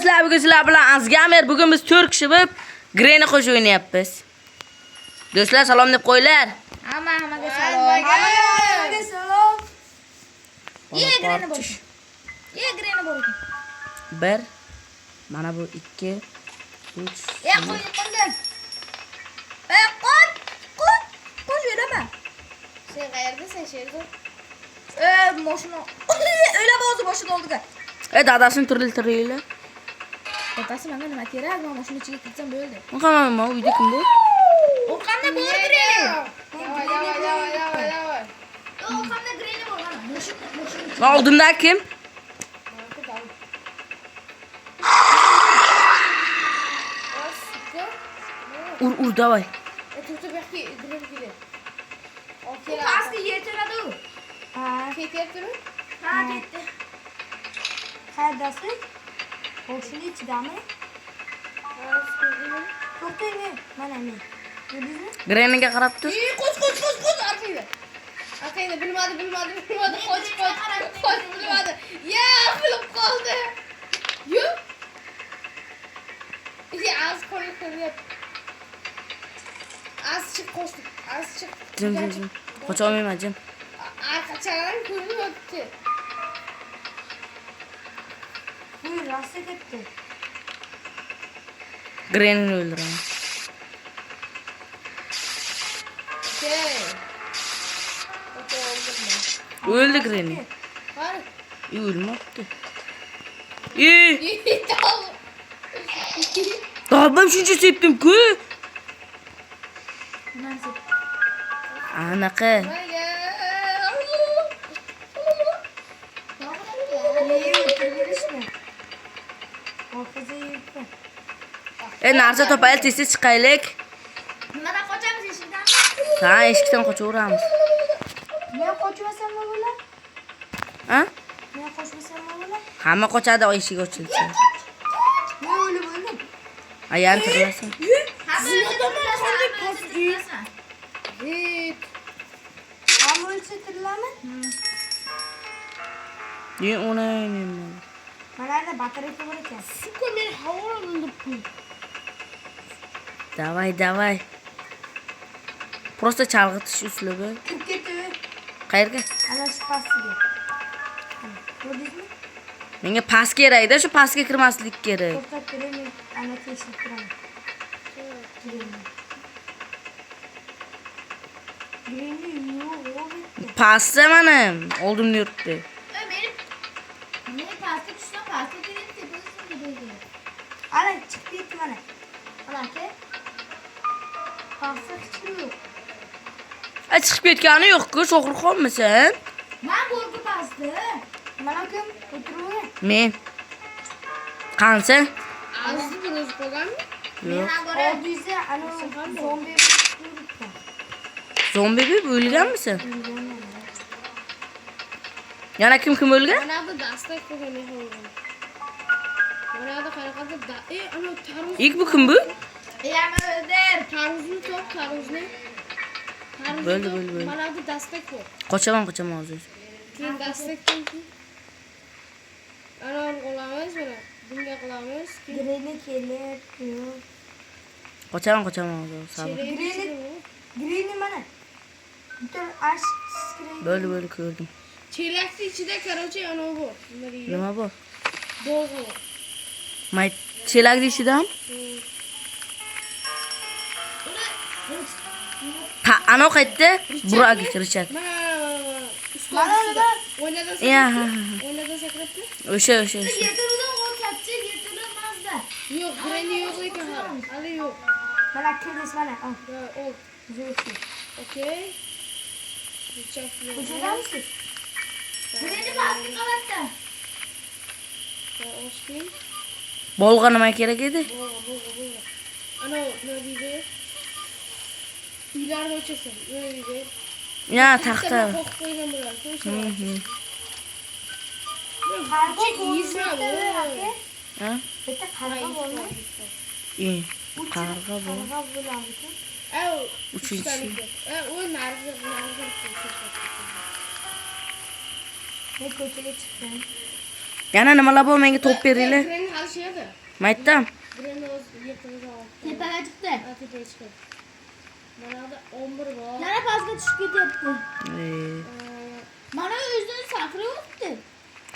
Dostlar, bugün sizlar bilan Azgamer. Bugün biz 4 kishi bo'lib Granny qo'shiq o'ynayapmiz. Do'stlar, salom deb qo'yinglar. Hammaga salom. Hammaga salom. Ye Granny bo'lsin. Ye Granny bo'lsin. 1 mana bu 2 3 qo'y. Qo'y yurama. Sen qayerdasan, Sherzod? Mashina. O'ylab o'zi boshida oldiga. dadasini tiriltiringlar. Otasi menga nima kerak? Men mashina ichiga kirsam bo'ldi. Qanaqa uyda kim bu? U qanday bo'lar Granny? Davay. U qanday Granny bo'lgan? Mashina. Oldimda kim? Ur davay. Turtu belki Granny gelir. Okey. Pasti yetiradi u. Ha, ketyaptimi? Ha, ketdi. Qayerdasiz? Mashina ichidami? To'xtang, mana men. Ko'rdingizmi? Grannyga qarab tur. Qo'ch, arkayda. Arkayda bilmadi. Qoch, bilmadi. Ya, bilib qoldi. Yo'q. Ya, az qo'yib. Az chiq qo'shdi. Az chiq. Jim. Qocha olmayman, jim. Arqachadan ko'rinib o'tdi. Bu rasta ketdi. Grannyni o'ldiraman. O'ldi Granny. Qani? O'lmabdi. Tobam shuncha sepdim-ku. Anaqa. Narsa topaylik, tez chiqaylik. Nimadan qochamiz eshikdan? Ha, eshikdan qochaveramiz. Men qochmasam nima bo'ladi? Ha? Men qochmasam nima bo'ladi? Hamma qochadi, eshik ochilsa. Men o'lib o'ldim. Ayani tirlasin. Hamma o'lsa tirilami? Ona Mana da batareyka bor ekan. Suka, men havolandim. Davay. Просто chalg'itish uslubi. Kirib ketdi. Qayerga? Ana shu pastiga. Ko'rdingizmi? Menga pas kerak-da, shu pasga kirmaslik kerak. To'xtab turing, ana tekshirib turaman. Granny yo'q. Pasta mana oldimda yuribdi. Meni pastga tushsam, pastga kirib tepasiga. Ana chiqib ketdi mana. Ana aka. Pastga chiqib yo'q. Chiqib ketgani yo'q-ku, sho'g'ri qolmasan. Men bo'ldi pastda. Mana kim o'tiribmi? Men. Qansan? Aziz biroz qolganmi? Yo'q. Oldingizda ana zombi turibdi. Zombi deb o'lganmisan? Yana kim o'lgan? Mana bu dastak qo'ygan ekan. Mana da qaraqada ana tarvuz. Bu kim bu? Yana o'dir. Tarvuzni top, tarvuzni. Bo'ldi. Mana bu dastak qo'y. Qochaman hozir. Keyin dastakdan keyin ana qilamiz mana. Bunga qilamiz. Granny kelyapti. Qochaman hozir. Sabr. Granny mana. Bitta ash skrin. Bo'ldi ko'rdim. Chelakning ichida qarochi ana bu. Nima bu? Bog'i. May chelakning ichidami? Ha, ana qaytdi. Buraga kirishadi. Mana o'ynadan sakrabdi. O'sha. Yerto'ridan o'tkazchi, yerto'rimasda. Yo'q, Granny yo'q ekan. Hali yo'q. Mana kirdiz mana. Ol. Zo'rki. Okey. Ko'chadamisiz? Granny pastga qavatda. Oshking. Bolg'a nima kerak edi? Bolg'a. Ana nima deydi? Uylarni o'chasan. Nima deydi? Ya, taxta. Qo'ygan bo'lar. Ha? Bitta qarg'a bo'lmi? Qarg'a bor. Uchinchi. O narigi. Men ko'chaga chiqdim. Yana nimalar bor menga top beringlar. Granny hali şey edi. Mayttam. Granny o'z yirtig'iga olib. Tepaga chiqdi. Ha, tepaga chiqdi. Mana da 11 bor. Yana pastga tushib ketyapti. Ey, Mana o'zidan sakrayapti.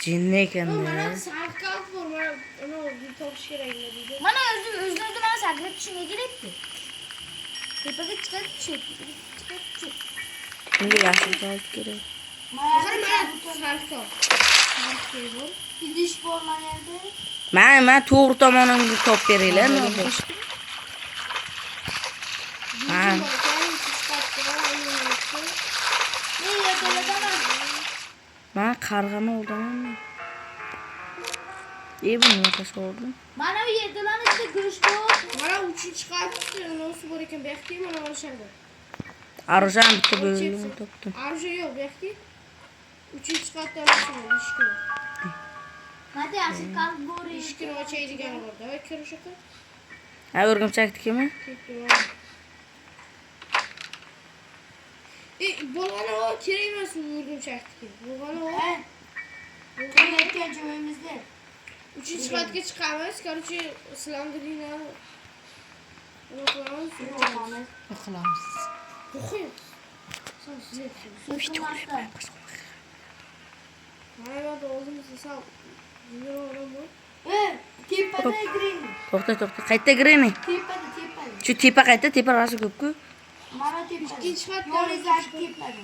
jinni Mana ekan-da. sarı kart bor. Mana bir topish kerak deydi. Mana o'zidan mana sakrab tushishga kerakdi. Tepaga chiqib tushib. Bunga yaxshi javob kerak. Qara mana sarı kart. Sarı kart bor. Idish bor mana yerda. Men to'g'ri tomonimga top beringlar. Ha. Ne yerdaman? Men qarg'ani oldaman. Buni yo'qash oldim. Mana bu yerdaman ichida go'sht bor. Mana 3-chi qavatda nosi bor ekan. Bu yoqda mana olishadi. Arjan bitta bo'lgan topdim. Arja yo'q bu yoqda. 3-chi qavatda olishadi. Eshikni. Hadi yaxshi qalb bor. Eshikni ochaydigan bor. Davay kirish aka. Ha, o'rgimchaknikimi? Bo'lg'ani o kerak emas u o'rgimchakniki. Bo'lg'ani o. Kelayotgan joyimizda. 3-chi qavatga chiqamiz. Короче, silandirina. Nima qilamiz? O'qilamiz. O'qiymiz. Sen sizlar. Mana da o'zimiz sal. Tepada giring. To'xta. Qayerda Granny? Tepada. Shu tepa qayerda? Tepa rosa ko'p-ku. Mana tepada. Ikkinchi qavatda. Yo'lingizga tepada.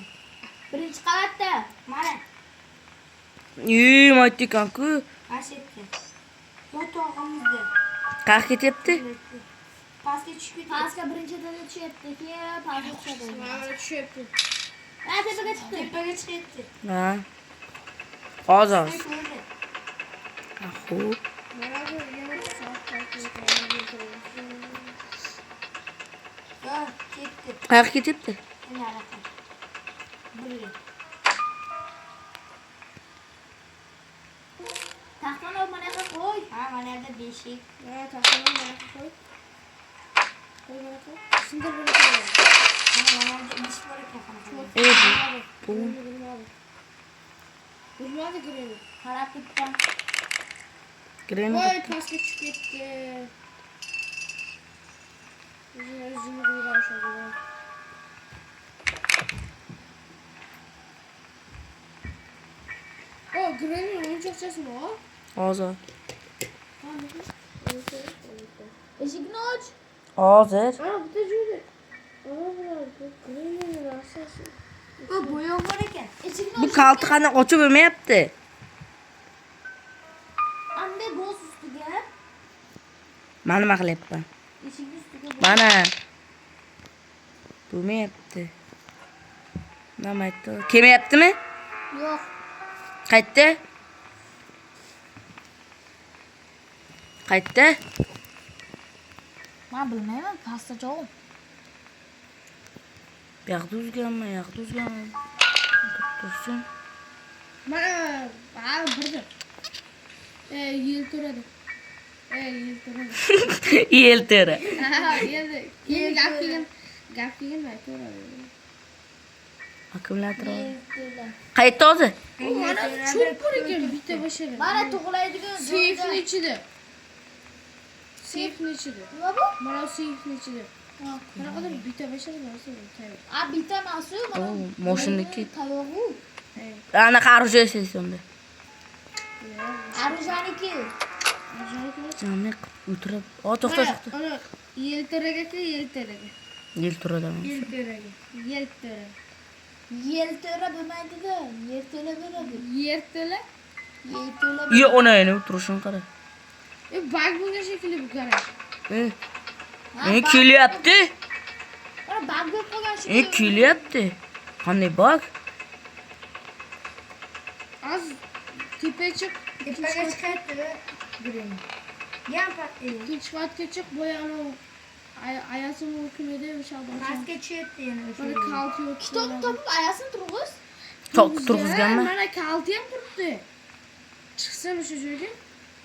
Birinchi qavatda. Mana. Mayt ekan-ku. Ashekka. O'tog'imizda. Qayerga ketyapti? Pastga tushib ketdi. Pastga birinchidan tushyapti. Keyin pastga tushadi. Mana tushyapti. Ha, tepaga chiqdi. Tepaga chiqyapti. Ha. Hozir. Xo'p. Mana bu yana soat Ha, ketdi. Qayerga ketyapti? Nariga. Burga. Taxtani olib mana yoqqa qo'y. Ha, mana yerda beshik. Mana taxtani mana qo'y. Qo'y mana qo'y. Sindir buni qo'y. Mana yerda idish bor ekan. Bu. Bilmadi Granny. Qarab ketdim. Granny. Voy, pastga tushib ketdi. O'zini qo'yib O, Granny o'yinchoqchasimi o? Hozir. Eshikni och. Hozir. Ha, bitta joyda. Granny narsasi. Bu bo'yoq bor ekan. Eshikni Bu qaltiqani ochib bo'lmayapti. anda boz ustiga. Men nima qilyapman? Eshikni ustiga. Mana. Bo'lmayapti. Nima aytdi? Kelmayaptimi? Yo'q. Qayerda? Qayerda? Men bilmayman, pastda jo'q. Bu yoqda uzganmi? Tursin. Mana, ha, birda. Yil turadi. Yel teri. Ha, endi gap kelgan aytaveradi. Akkumulyator. Qayerda hozir? Mana cho'p bor ekan bitta bashara. Mana tug'laydigan Seyfni ichida. Nima bu? Mana seyfni ichida. Qanaqadir bitta bashara narsa bor. A bitta nasu mana. Moshinniki. Tavog'u. Anaqa arjaysiz unda. Arjaniki. Jonni o'tirib. To'xta. Ana yeltiraga. Yel turadimi? Yeltira. Yeltira bo'lmaydi-da. Yerto'la bo'ladi. Yertila. Yerto'la. Yo, onayni turishini qara. Bag bo'lgan shekilli bu garaj. Kelyapti. Mana bag bo'lib qolgan shu. Kelyapti. Qanday bag? Az tepaga chiq. Tepaga chiqayapti. Granny. Ikkinchi qavatga chiq, boyani ayasini o'kiladi o'sha odam. Pastga tushyapti yana o'sha. Mana kalt yo'q. Kitob topib ayasini turg'iz. Turg'izganmi? Mana kalti ham turibdi. Chiqsin o'sha joyga.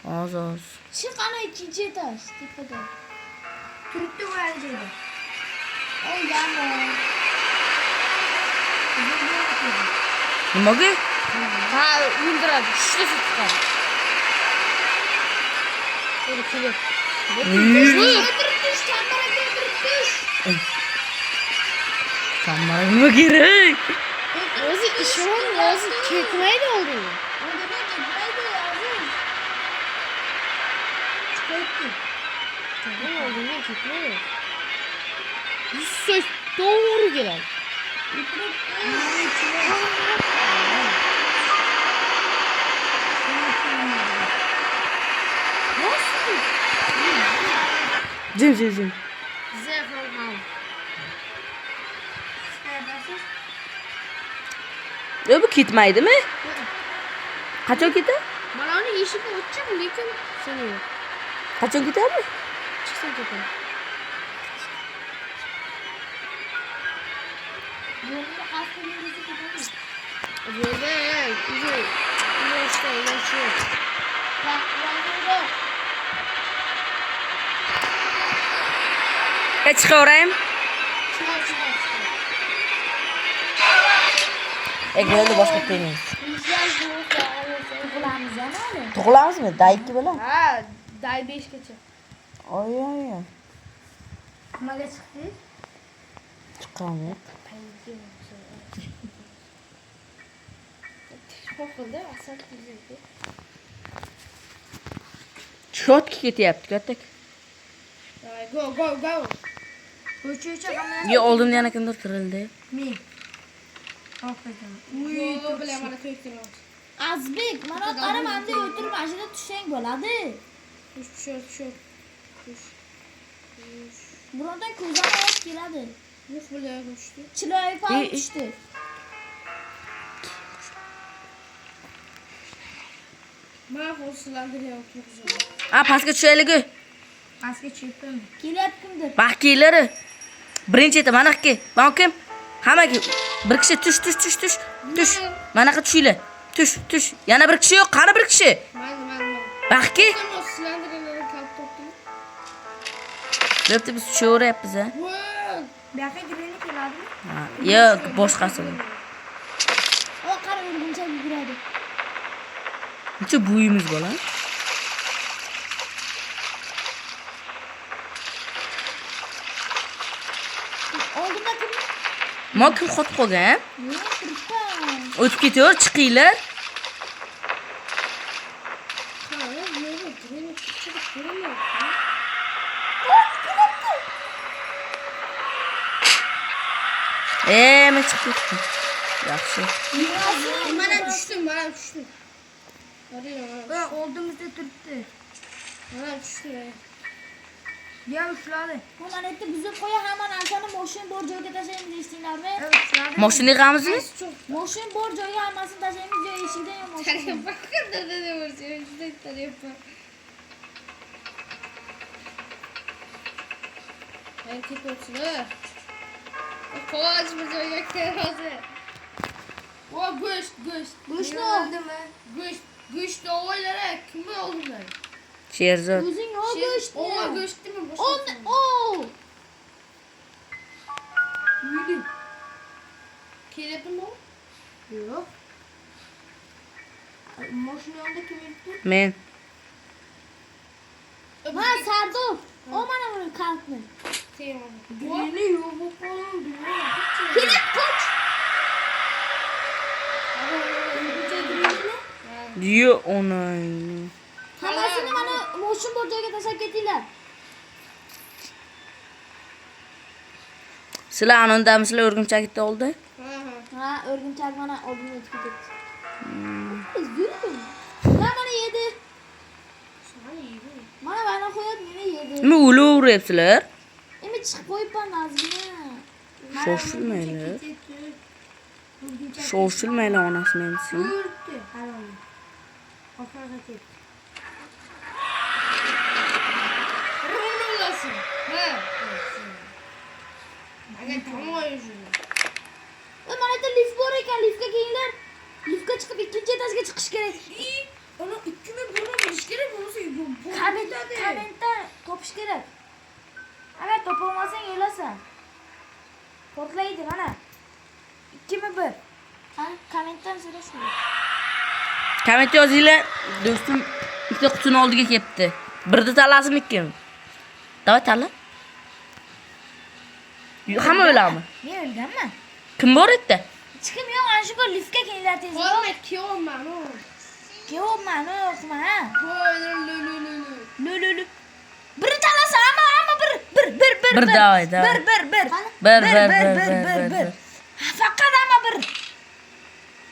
Hozir. Chiq ana ikkinchi etaj tepada. Turibdi bu joyda. Ey yana. Nimaga? Ha, o'ldiradi. Shishni chiqqan. Hadi kili. Kamera nima kerak? O'zi ishon, o'zi ketmaydi oldin. Tamam oldindan ketmaydi. 100 so'z to'g'ri keladi. Jim. Bu ketmaydimi? Qachon ketadi? Mana uni eshikni ochib, lekin seni yo'q. Qachon ketadi? Chiqsam ketadi. Yo'lda, yo'lda. Chiqaverayim. Ekranda boshqa tennis. Tug'ilamizmi? Daykki bilan. Ha, day 5 gacha. Oy. Nimaga chiqdingiz? Chiqqanmi? Qo'qildi, asal qildi. Shotga ketyapti, katta. Go. Ko'cha qamar. Yo, oldimda yana kimdir tirildi. Men. Xo'jajon. Uy, bilan mana to'yib Azbek, mana qara menda o'tirib mashina tushsang bo'ladi. Tush. Birondan ko'zdan olib keladi. Yo'q bilan tushdi. Chiroyi pal tushdi. Mana hozirlantirib o'tiribsan. Pastga tushaylik-ku. Pastga tushibmi? Kelyaptimdir. Baxkilari. Birinchi eta mana ki. Balkim. Hammaga bir kishi tush. Manaqa tushinglar. Tush. Yana bir kishi yo'q, qani bir kishi? Man. Baxki. Hozirlantirib kalib topdim. Debdi biz tushaveryapmiz a. Voy! Bu yoqqa gireni keladimi? Yo'q, boshqasi. O qara urguncha yuguradi. Necha bo'yimiz bola? Oldimda kim? Ma kim qotib qolgan? Men turibman. O'tib ketaver, chiqinglar. Men chiqib ketdim. Yaxshi. Mana tushdim. Va oldimizda turibdi. Mana tushdim. Ya ushladi. Mana etti buzib qo'ya hamma narsani mashina bor joyga tashlaymiz eshitdinglarmi? Ushladi. Mashina yig'amizmi? Mashina bor joyga hammasini tashlaymiz, joy eshikdan yo mashina. Ben ketmoqchilar. Qog'oz bir joyga keladi. O go'sht. Go'shtni oldimi? Go'shtni o'ylari kimga oldilar? Sherzod. O'zing ol go'shtni. O go'shtmi? O. Yürü. Kelyaptimi? Yo'q. Mashina yonida kim yuribdi? Men. Ha, Sardor. O mana buni kaltni. Grini yo'q bu qoldi. Kelib qoch. Yo, onay. Hammasini mana mashina bor joyga tashlab ketinglar. Sizlar anondamisizlar o'rgimchakda oldi? Ha, o'rgimchak mana oldimga o'tib ketdi. Yürü. Mana yedi. Mana qo'yib meni yedi. Nima o'laveryapsizlar? Endi chiqib qo'yibman nazmini. Shoshilmaylar onasi mensin. Yuribdi. Harom. Oxirga ketdi. Rullasın. Ha. Aga tamoy şu. Mana yerda lift bor ekan, liftga kelinglar. Liftga chiqib ikkinchi etajga chiqish kerak. Onu 2000 bunu bilish kerak bo'lsa, Kommentda topish kerak. Agar topolmasang yo'lasan. Portlaydi mana. 2001. Ha, kommentdan so'rashing. Komment yozinglar. Do'stim ikkita qutini oldiga kelibdi. Birni tanlasizmi ikkimi? Davay tanla. Hamma o'lami? Men o'lganman. Kim bor yerda? Hech kim yo'q, ana shu bir liftga kelinglar tez. Qo'yma, kiyovman. Yo'qman, yo'qman. Qo'y, Lulu. Bir tanlasa hamma bir. Bir davay. Bir. Faqat hamma bir.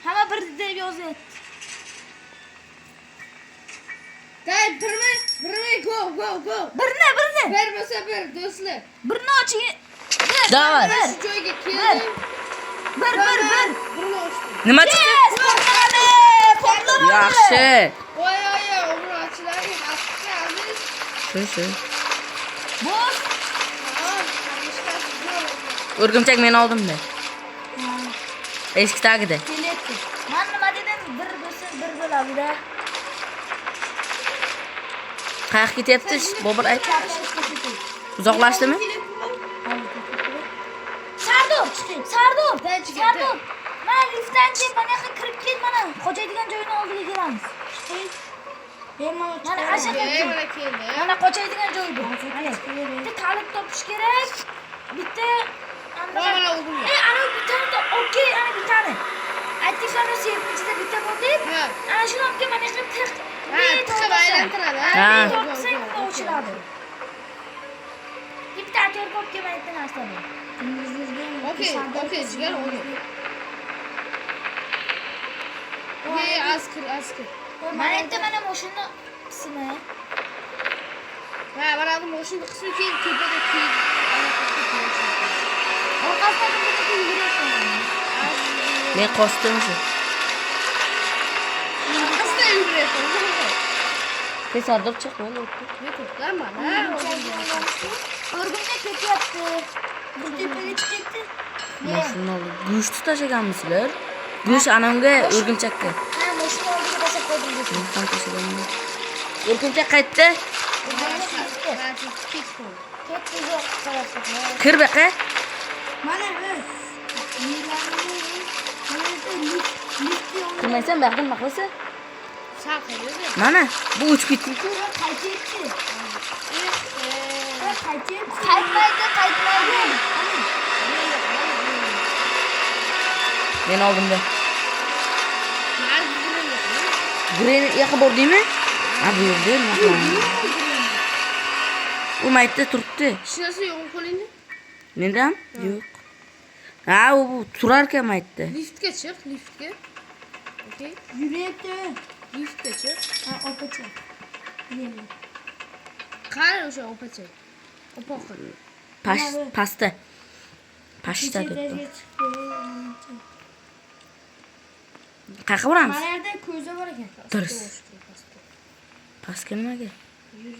Hamma bir deb yozyapti. Day, birmi, go. Birni. Bir bo'lsa bir, do'stlar. Birni oching. Davay. Shu joyga keldim. Bir. Birini ochdim. Nima chiqdi? Yes, portlamadi. Yaxshi. Voy, umr ochiladi. Haqqamiz. Shu. Boz. O'rgimchak men oldim-da. Eshik tagida. Kelepti. Men nima dedim? Bir bo'lsa bir bo'ladi-da. Qayoqqa ketyapti? Bobur ayt. Uzoqlashdimi? Sardor. Mana liftdan chiq, mana yoqqa kirib ket, mana qochadigan joyning oldiga kelamiz. Mana ashaqa. Mana keldi. Mana qochadigan joy bu. Bitta kalit topish kerak. Bitta Mana o'g'lim. ana bittani okey, ana bittani. Aytdinglar, sevimchida bitta bor deb. Ha. Ana shuni olib mana yoqqa tiq. Tiqib aylantiradi. Ha. To'qsang ochiladi. Bitta atir ko'p kelmaydi narsa bu. Okey, jigar o'yin. Askir. Mana yerda mana mashina qismi. Ha, mana bu mashina qismi keyin tepada keyin. Orqasidan bitta yugurayapti. Men qosdim shu. Asta yugurayapti. Sardor chiq mana. Yo'qlar mana. O'rgimga ketyapti. Bu tepaga chiqyapti. Mashina oldi. Go'sht tashaganmisizlar? Go'sht anamga o'rgimchakka. Ha, mashina oldiga tashlab qo'ydim. Ham tashaganman. O'rgimchak qaytdi. Ketdi yo'q qarabdi. Kir baqa. Mana biz. Kirmaysan, baxtim maqlasa. Saqlaydi. Mana bu o'chib ketdi-ku. Qaytyapti. Qaytmaydi. Men oldimda. Gren yoqqa bordingmi? Ha, bu yerda nima? U maytda turibdi. Shinasi yo'q qo'lingda. Mendam? Yo'q. Ha, u turar ekan maytda. Liftga chiq, liftga. Okey. Yurayapti. Liftga chiq. Ha, opacha. Qani o'sha opacha. Opoqi. Pasta debdi. Qayerga boramiz? Mana yerda ko'za bor ekan. Durs. Pastga nimaga? Yur,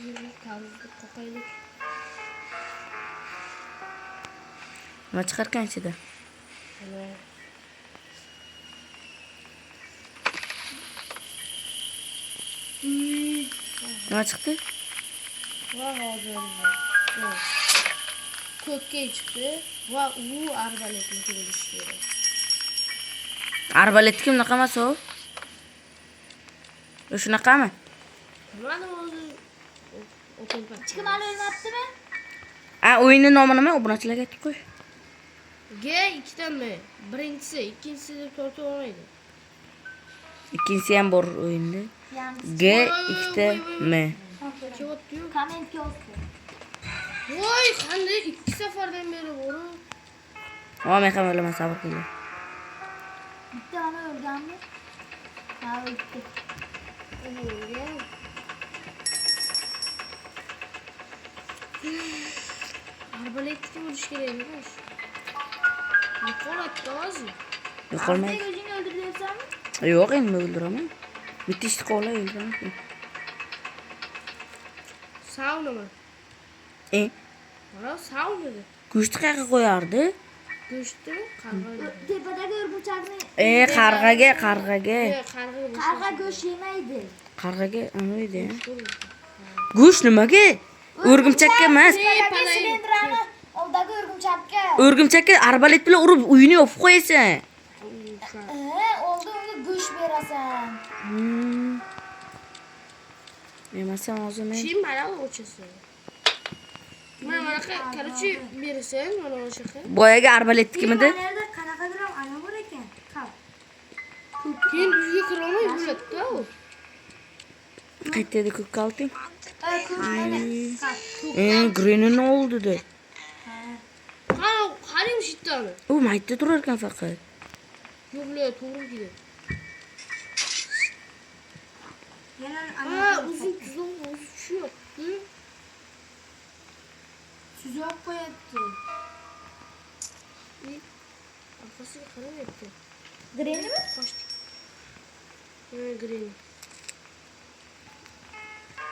tavizda qoqaylik. Nima chiqarkan ichida? Nima chiqdi? Va hozir. Ko'kka chiqdi va u arbaletni ko'rish kerak. Arbaletga unaqa emas u. Shunaqami? Mana o'zi o'tolpa. Kim o'ynayaptimi? O'yinning nomi nima? Obunachilarga aytib qo'y. G ikkitami? Birinchisi, ikkinchisi deb torta olmaydi. Ikkinchisi ham bor o'yinda. G ikkita M. Kelyapti-yu. Kommentga yozdi. Voy, qanday 2 safardan beri bor. Men ham o'laman, sabr qiling. Bitta ana o'lganmi? Ha, o'ldi. Arbaletga urish kerak emas. Yo'qoladi hozir. Yo'qolmaydi. Sen o'zingni o'ldiryapsanmi? Yo'q, endi o'ldiraman. Bitta ishni qolay o'ldiraman. Saunami? Mana saunada. Go'shtni qayerga qo'yardi? Go'shtni qarg'a. Tepadagi o'rgimchakni. Qarg'aga. Qarg'a go'sht yemaydi. Qarg'aga nima edi? Go'sht nimaga? O'rgimchakka emas. Silindrani oldagi o'rgimchakka. O'rgimchakka arbalet bilan urib uyini yopib qo'yasan. Oldi unga go'sht berasan. Yemasam hozir men. Kim mana o'chasi. Mana короче berasan mana o'sha. Boyaga arbaletnikimidi? Mana yerda qanaqadir ham ana bor ekan. Qal. Keyin uyga kira olmay yuradi-da u. Qayerda ko'kka olding? Ko'k mana. Qal. Green ne oldu de? Qarang shu yerdan. U maytda turar ekan faqat. Yo'qlar, to'g'ri keladi. Yana Uzun tuzum shu. suzib qo'yapti. Orqasiga qaramayapti. Grenimi? Qochdik. Green.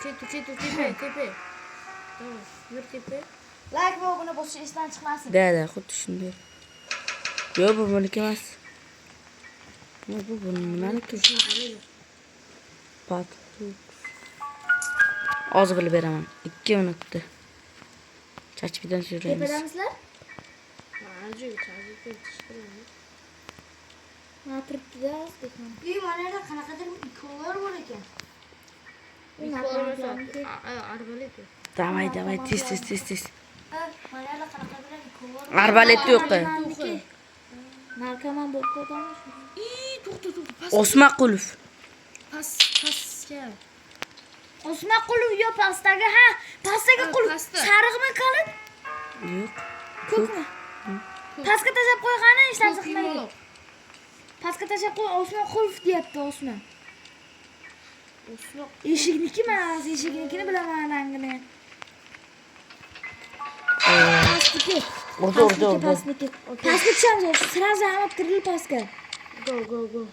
Ketu, tepe. Tamam, yur tepe. Like va buni bosish esdan chiqmasin. Da, xuddi shunday. Yo'q, bu meniki emas. Bu nimaniki? Pat. Hozir bilib beraman. 2 minutda. Chachbidan so'raymiz. Tepedamizlar? Ajoyib, chiqaramiz. Ha, turibdi-da, o'zbekman. Mana yerda qanaqadir ikonlar bor ekan. Arbalet. Давай, tez. Mana yerda qanaqadir ikonlar bor. Arbalet yo'q. Narkoman bo'lib qo'yganmiz. To'xta. Osmaqulov. Pastga. Osmaqulov yo pastaga, ha, pastaga qulf. pasta. Sariqmi qalin? Yo'q. Ko'kmi? Pastga tashlab qo'ygani ishdan chiqmaydi. Pastga tashlab qo'y, Osmaqulov deyapti Osmon. Eshikniki emas, eshiknikini bilaman rangini. Pastniki. Urdi. Pastniki. Pastga tushamiz, sразу hamma kiril pastga. Go.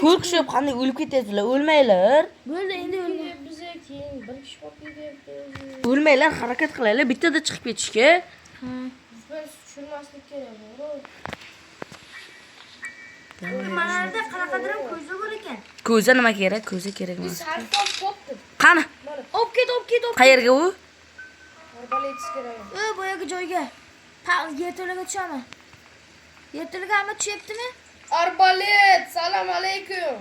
To'rt kishi qanday o'lib ketasizlar? O'lmanglar. Bo'ldi, endi o'lma. Bize keyin bir kishi qolib ketyapti. O'lmanglar, harakat qilinglar, bittada chiqib ketishga. Ha. Biz tushunmaslik kerak. Mana yerda qanaqadir ham ko'za bor ekan. Ko'za nima kerak? Ko'za kerak emas. Sarkov topdim. Qani? Olib ket. Qayerga u? Arbalet kerak. Boyagi joyga. Yerto'laga tushaman. Yerto'laga hamma tushyaptimi? Arbalet, salom alaykum.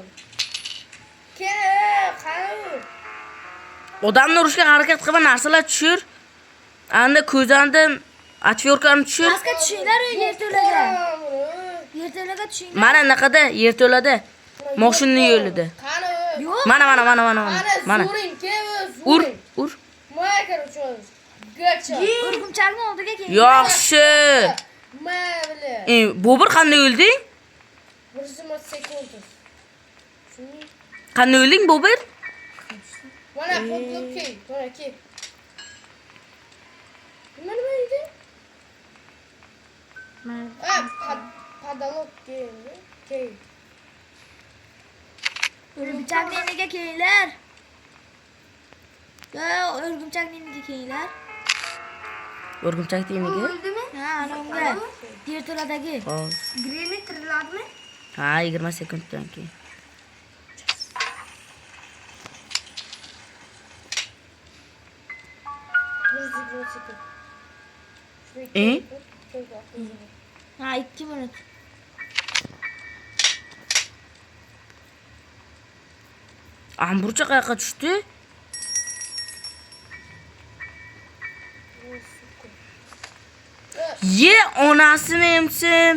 Qani? Odamni urishga harakat qilma, narsalar tushir. Anda ko'zandan atyorkani tushir. Pastga tushinglar yerto'laga. Yerto'laga tushinglar. Mana naqada yerto'lada. Mashinaning yo'lida. Qani? Yo'q. Mana. Zo'ring, Ur. Moya kirib Gacha. Urgumchakni oldiga keling. Yaxshi. Mayli. Bobur qanday o'lding? 1 sekund. Qanday o'lding Bobur? Mana qo'lga kel. Nima edi? Padalok kel. Urgumchakni iniga kelinglar. Urgumchakni iniga kelinglar. O'rgimchak deymiga? O'ldimi? Ha, ana unga. Yerto'ladagi. Hop. Greni tiriladimi? Ha, 20 sekunddan keyin. Ha, 2 minut. Amburcha qayoqqa tushdi? Ye onasini emsin.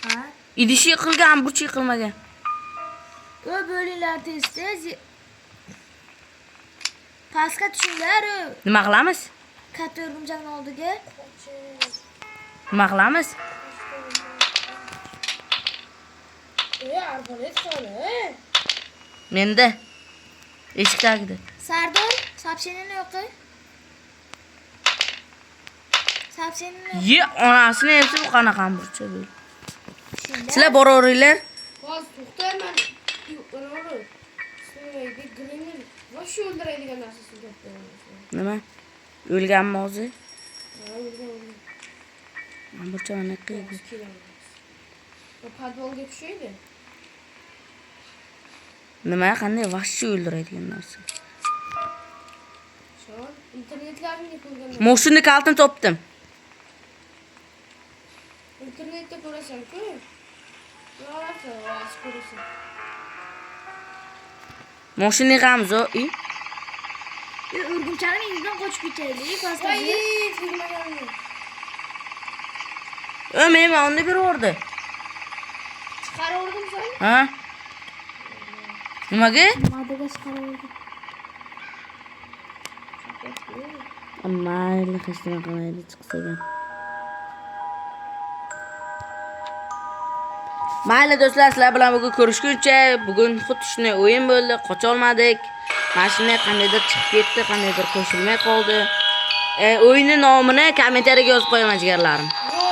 Ha? Idishi yiqilgan, amburcha yiqilmagan. Bo'linglar tez. Pastga tushinglar. Nima qilamiz? Katta urgumchakni oldiga. Nima qilamiz? Arbalet qani? Menda. Eshikdagida. Sardor, soобщениeni o'qi. Ye onasini emsin, bu qanaqa amburcha bu? Sizlar boraveringlar. Hozir to'xtayman. Yo'q, Sizlarga green va shu o'ldiradigan narsasi to'xtayman. Nima? O'lganmi hozir? Amburcha mana qildi. Podvolga tushaydi. Nima? Qanday vahshiy o'ldiradigan narsa? Shon, internetlarni ko'rganman. Mashina kaltini topdim. Internetda ko'rasan-ku. Mashina yig'amiz, i. Urgumchani mendan qochib ketaylik, pastga. Men onda beraverdi. Chiqaraverdim sen. Ha? Nimaga? Madaga chiqaraverdim. Mayli, hech nima qilmaydi chiqsa ham. Mayli do'stlar, sizlar bilan bugun ko'rishguncha, bugun xuddi shunday o'yin bo'ldi, qocha olmadik. Mashina qandaydir chiqib ketdi, qandaydir qo'shilmay qoldi. O'yinning nomini kommentariyaga yozib qo'yaman jigarlarim.